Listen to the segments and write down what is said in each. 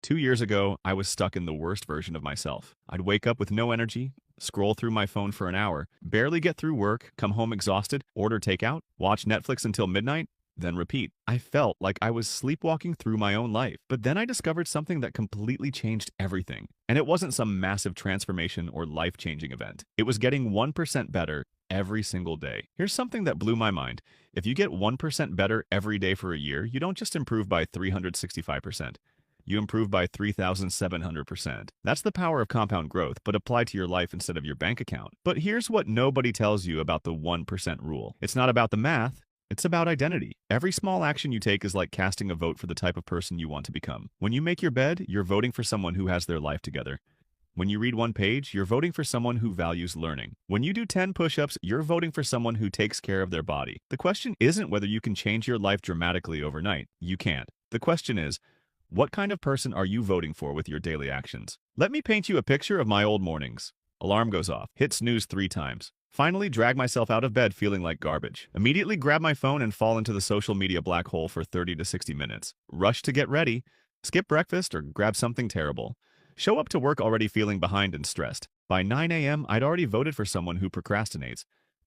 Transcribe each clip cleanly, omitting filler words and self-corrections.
2 years ago, I was stuck in the worst version of myself. I'd wake up with no energy, scroll through my phone for an hour, barely get through work, come home exhausted, order takeout, watch Netflix until midnight, then repeat. I felt like I was sleepwalking through my own life. But then I discovered something that completely changed everything. And it wasn't some massive transformation or life-changing event. It was getting 1% better every single day. Here's something that blew my mind. If you get 1% better every day for a year, you don't just improve by 365%. You improve by 3,700%. That's the power of compound growth, but applied to your life instead of your bank account. But here's what nobody tells you about the 1% rule. It's not about the math. It's about identity. Every small action you take is like casting a vote for the type of person you want to become. When you make your bed, you're voting for someone who has their life together. When you read one page, you're voting for someone who values learning. When you do 10 push-ups, you're voting for someone who takes care of their body. The question isn't whether you can change your life dramatically overnight. You can't. The question is, what kind of person are you voting for with your daily actions? Let me paint you a picture of my old mornings. Alarm goes off, hit snooze 3 times. Finally drag myself out of bed feeling like garbage. Immediately grab my phone and fall into the social media black hole for 30 to 60 minutes. Rush to get ready, skip breakfast, or grab something terrible. Show up to work already feeling behind and stressed. By 9 a.m., I'd already voted for someone who procrastinates,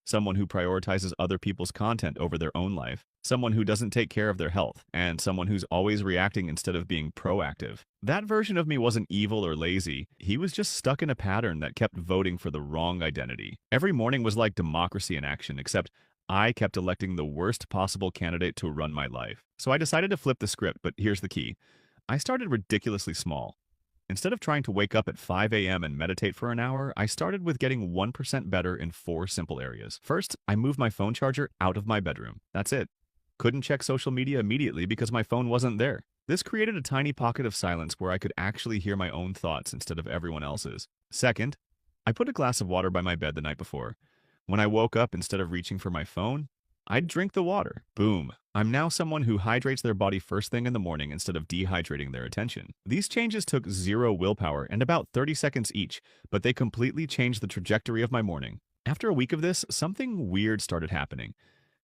someone who prioritizes other people's content over their own life, someone who doesn't take care of their health, and someone who's always reacting instead of being proactive. That version of me wasn't evil or lazy. He was just stuck in a pattern that kept voting for the wrong identity. Every morning was like democracy in action, except I kept electing the worst possible candidate to run my life. So I decided to flip the script, but here's the key. I started ridiculously small. Instead of trying to wake up at 5 a.m. and meditate for an hour, I started with getting 1% better in 4 simple areas. First, I moved my phone charger out of my bedroom. That's it. Couldn't check social media immediately because my phone wasn't there. This created a tiny pocket of silence where I could actually hear my own thoughts instead of everyone else's. Second, I put a glass of water by my bed the night before. When I woke up, instead of reaching for my phone, I'd drink the water. Boom. I'm now someone who hydrates their body first thing in the morning instead of dehydrating their attention. These changes took 0 willpower and about 30 seconds each, but they completely changed the trajectory of my morning. After a week of this, something weird started happening.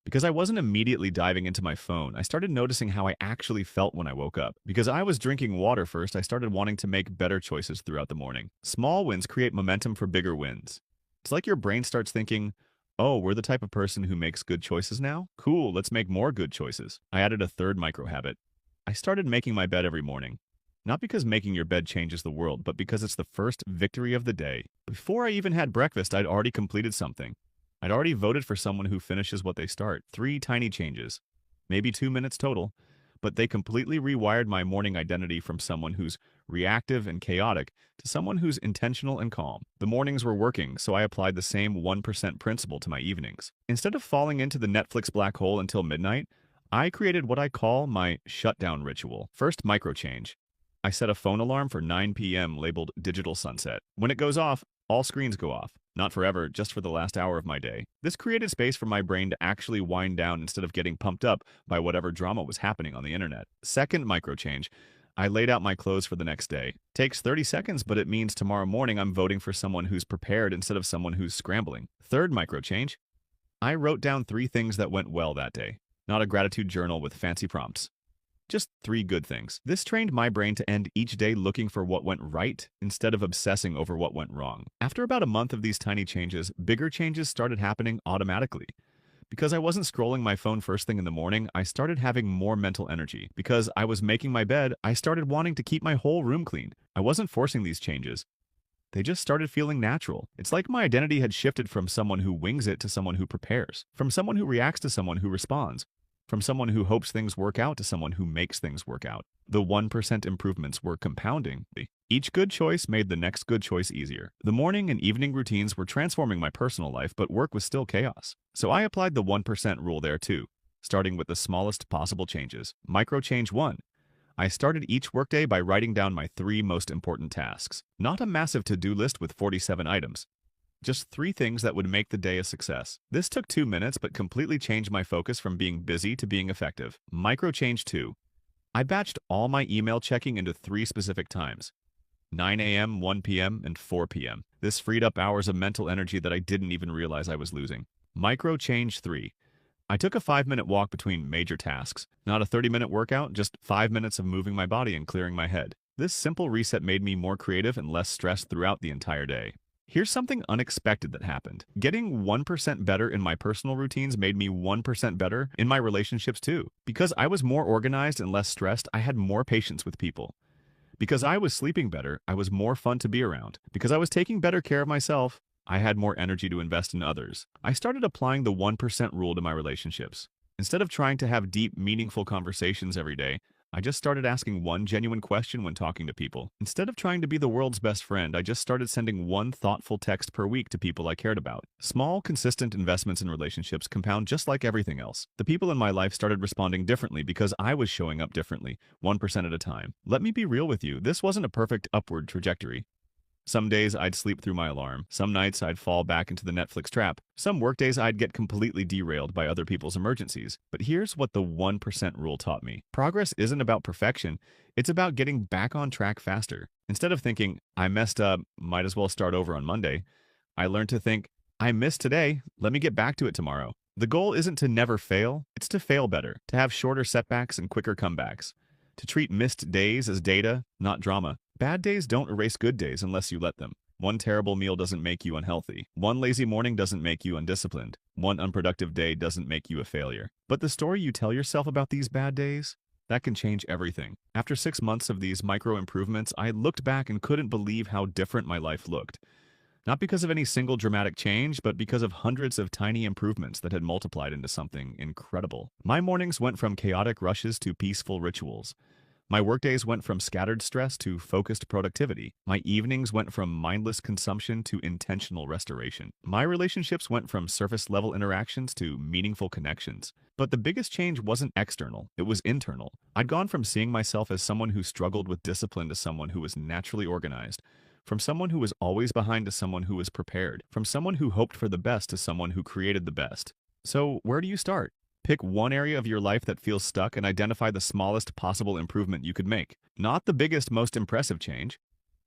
Because I wasn't immediately diving into my phone, I started noticing how I actually felt when I woke up. Because I was drinking water first, I started wanting to make better choices throughout the morning. Small wins create momentum for bigger wins. It's like your brain starts thinking, oh, we're the type of person who makes good choices now? Cool, let's make more good choices. I added a third micro habit. I started making my bed every morning. Not because making your bed changes the world, but because it's the first victory of the day. Before I even had breakfast, I'd already completed something. I'd already voted for someone who finishes what they start. 3 tiny changes. Maybe 2 minutes total. But they completely rewired my morning identity from someone who's reactive and chaotic to someone who's intentional and calm. The mornings were working, so I applied the same 1% principle to my evenings. Instead of falling into the Netflix black hole until midnight, I created what I call my shutdown ritual. First, micro change. I set a phone alarm for 9 p.m. labeled Digital Sunset. When it goes off, all screens go off. Not forever, just for the last hour of my day. This created space for my brain to actually wind down instead of getting pumped up by whatever drama was happening on the internet. Second micro change. I laid out my clothes for the next day. Takes 30 seconds, but it means tomorrow morning I'm voting for someone who's prepared instead of someone who's scrambling. Third micro change. I wrote down 3 things that went well that day. Not a gratitude journal with fancy prompts. Just 3 good things. This trained my brain to end each day looking for what went right instead of obsessing over what went wrong. After about a month of these tiny changes, bigger changes started happening automatically. Because I wasn't scrolling my phone first thing in the morning, I started having more mental energy. Because I was making my bed, I started wanting to keep my whole room clean. I wasn't forcing these changes. They just started feeling natural. It's like my identity had shifted from someone who wings it to someone who prepares. From someone who reacts to someone who responds. From someone who hopes things work out to someone who makes things work out. The 1% improvements were compounding. Each good choice made the next good choice easier. The morning and evening routines were transforming my personal life, but work was still chaos. So I applied the 1% rule there too, starting with the smallest possible changes. Micro change 1. I started each workday by writing down my 3 most important tasks. Not a massive to-do list with 47 items. Just 3 things that would make the day a success. This took 2 minutes, but completely changed my focus from being busy to being effective. Micro change 2. I batched all my email checking into 3 specific times. 9 a.m., 1 p.m., and 4 p.m. This freed up hours of mental energy that I didn't even realize I was losing. Micro change 3. I took a 5-minute walk between major tasks. Not a 30-minute workout, just 5 minutes of moving my body and clearing my head. This simple reset made me more creative and less stressed throughout the entire day. Here's something unexpected that happened. Getting 1% better in my personal routines made me 1% better in my relationships too. Because I was more organized and less stressed, I had more patience with people. Because I was sleeping better, I was more fun to be around. Because I was taking better care of myself, I had more energy to invest in others. I started applying the 1% rule to my relationships. Instead of trying to have deep, meaningful conversations every day, I just started asking one genuine question when talking to people. Instead of trying to be the world's best friend, I just started sending one thoughtful text per week to people I cared about. Small, consistent investments in relationships compound just like everything else. The people in my life started responding differently because I was showing up differently, 1% at a time. Let me be real with you, this wasn't a perfect upward trajectory. Some days I'd sleep through my alarm. Some nights I'd fall back into the Netflix trap. Some workdays I'd get completely derailed by other people's emergencies. But here's what the 1% rule taught me. Progress isn't about perfection. It's about getting back on track faster. Instead of thinking, I messed up, might as well start over on Monday, I learned to think, I missed today, let me get back to it tomorrow. The goal isn't to never fail, it's to fail better, to have shorter setbacks and quicker comebacks, to treat missed days as data, not drama. Bad days don't erase good days unless you let them. One terrible meal doesn't make you unhealthy. One lazy morning doesn't make you undisciplined. One unproductive day doesn't make you a failure. But the story you tell yourself about these bad days, that can change everything. After 6 months of these micro improvements, I looked back and couldn't believe how different my life looked. Not because of any single dramatic change, but because of hundreds of tiny improvements that had multiplied into something incredible. My mornings went from chaotic rushes to peaceful rituals. My workdays went from scattered stress to focused productivity. My evenings went from mindless consumption to intentional restoration. My relationships went from surface-level interactions to meaningful connections. But the biggest change wasn't external, it was internal. I'd gone from seeing myself as someone who struggled with discipline to someone who was naturally organized. From someone who was always behind to someone who was prepared. From someone who hoped for the best to someone who created the best. So, where do you start? Pick one area of your life that feels stuck and identify the smallest possible improvement you could make. Not the biggest, most impressive change.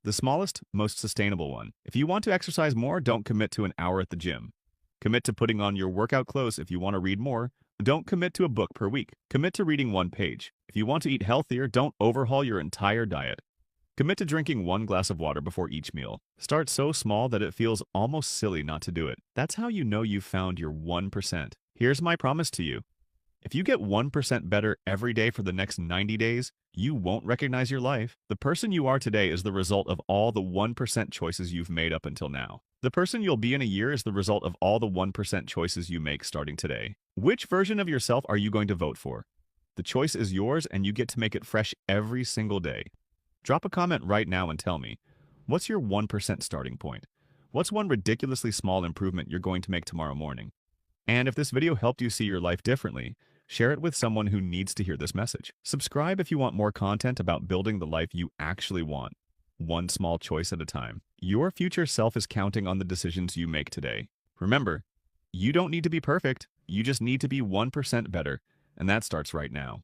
The smallest, most sustainable one. If you want to exercise more, don't commit to an hour at the gym. Commit to putting on your workout clothes if you want to read more. Don't commit to a book per week. Commit to reading one page. If you want to eat healthier, don't overhaul your entire diet. Commit to drinking one glass of water before each meal. Start so small that it feels almost silly not to do it. That's how you know you've found your 1%. Here's my promise to you. If you get 1% better every day for the next 90 days, you won't recognize your life. The person you are today is the result of all the 1% choices you've made up until now. The person you'll be in a year is the result of all the 1% choices you make starting today. Which version of yourself are you going to vote for? The choice is yours and you get to make it fresh every single day. Drop a comment right now and tell me, what's your 1% starting point? What's one ridiculously small improvement you're going to make tomorrow morning? And if this video helped you see your life differently, share it with someone who needs to hear this message. Subscribe if you want more content about building the life you actually want, one small choice at a time. Your future self is counting on the decisions you make today. Remember, you don't need to be perfect, you just need to be 1% better, and that starts right now.